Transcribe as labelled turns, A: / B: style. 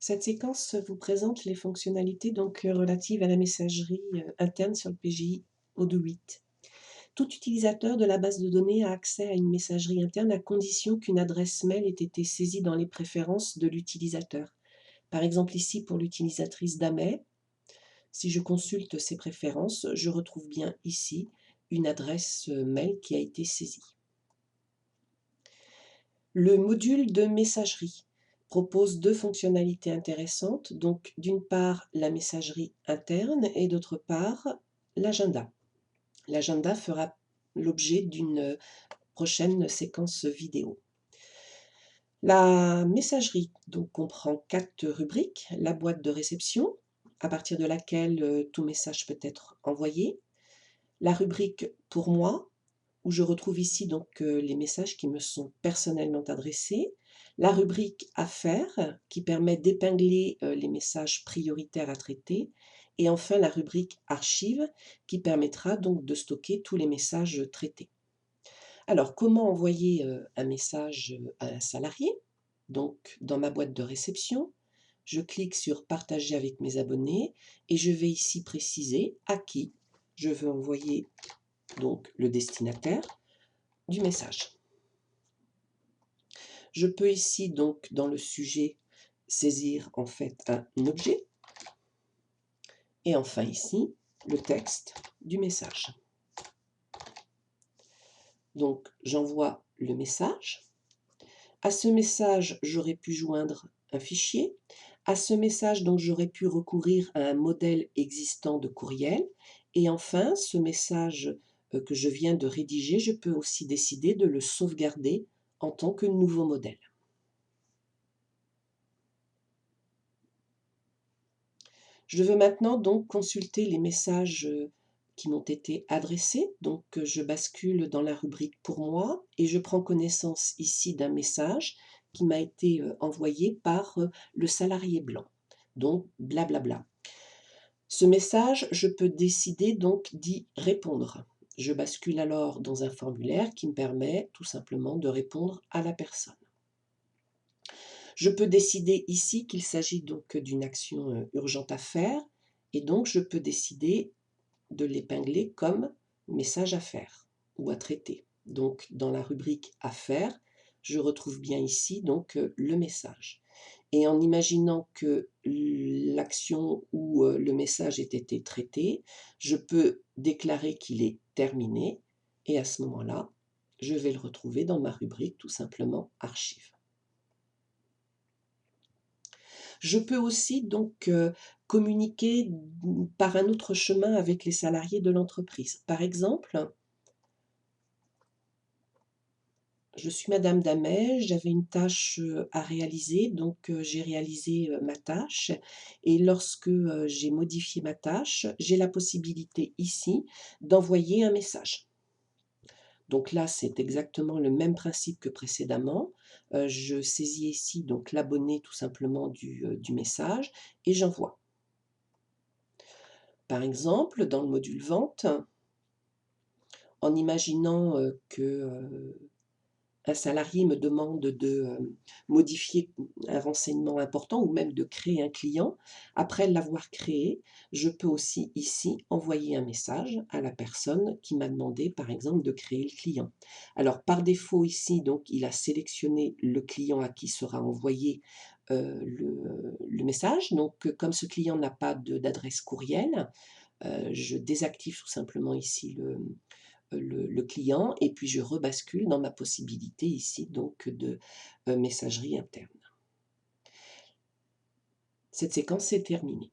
A: Cette séquence vous présente les fonctionnalités relatives à la messagerie interne sur le PGI Odoo 8. Tout utilisateur de la base de données a accès à une messagerie interne à condition qu'une adresse mail ait été saisie dans les préférences de l'utilisateur. Par exemple ici pour l'utilisatrice Damay, si je consulte ses préférences, je retrouve bien ici une adresse mail qui a été saisie. Le module de messagerie propose deux fonctionnalités intéressantes, donc d'une part la messagerie interne et d'autre part l'agenda. L'agenda fera l'objet d'une prochaine séquence vidéo. La messagerie donc comprend 4 rubriques: la boîte de réception, à partir de laquelle tout message peut être envoyé, la rubrique pour moi, où je retrouve ici les messages qui me sont personnellement adressés, la rubrique affaires qui permet d'épingler les messages prioritaires à traiter, et enfin la rubrique archives qui permettra donc de stocker tous les messages traités. Alors comment envoyer un message à un salarié? Donc dans ma boîte de réception, je clique sur partager avec mes abonnés et je vais ici préciser à qui je veux envoyer donc le destinataire du message. Je peux ici donc dans le sujet saisir en fait un objet et enfin ici le texte du message. Donc j'envoie le message. À ce message, j'aurais pu joindre un fichier. À ce message, donc j'aurais pu recourir à un modèle existant de courriel. Et enfin, ce message que je viens de rédiger, je peux aussi décider de le sauvegarder en tant que nouveau modèle. Je veux maintenant donc consulter les messages qui m'ont été adressés. Donc je bascule dans la rubrique pour moi et je prends connaissance ici d'un message qui m'a été envoyé par le salarié blanc. Donc blablabla. Ce message, je peux décider donc d'y répondre. Je bascule alors dans un formulaire qui me permet tout simplement de répondre à la personne. Je peux décider ici qu'il s'agit donc d'une action urgente à faire et donc je peux décider de l'épingler comme message à faire ou à traiter. Donc dans la rubrique à faire, je retrouve bien ici donc le message. Et en imaginant que l'action ou le message ait été traité, je peux déclarer qu'il est terminé et à ce moment-là, je vais le retrouver dans ma rubrique tout simplement archives. Je peux aussi donc communiquer par un autre chemin avec les salariés de l'entreprise. Par exemple, je suis madame Damay, j'avais une tâche à réaliser, donc j'ai réalisé ma tâche et lorsque j'ai modifié ma tâche, j'ai la possibilité ici d'envoyer un message. Donc là, c'est exactement le même principe que précédemment. Je saisis ici donc l'abonné tout simplement du message et j'envoie. Par exemple, dans le module vente, en imaginant que un salarié me demande de modifier un renseignement important ou même de créer un client. Après l'avoir créé, je peux aussi ici envoyer un message à la personne qui m'a demandé par exemple de créer le client. Alors par défaut ici, donc il a sélectionné le client à qui sera envoyé le message. Donc comme ce client n'a pas d'adresse courriel, je désactive tout simplement ici le client et puis je rebascule dans ma possibilité ici donc de messagerie interne. Cette séquence est terminée.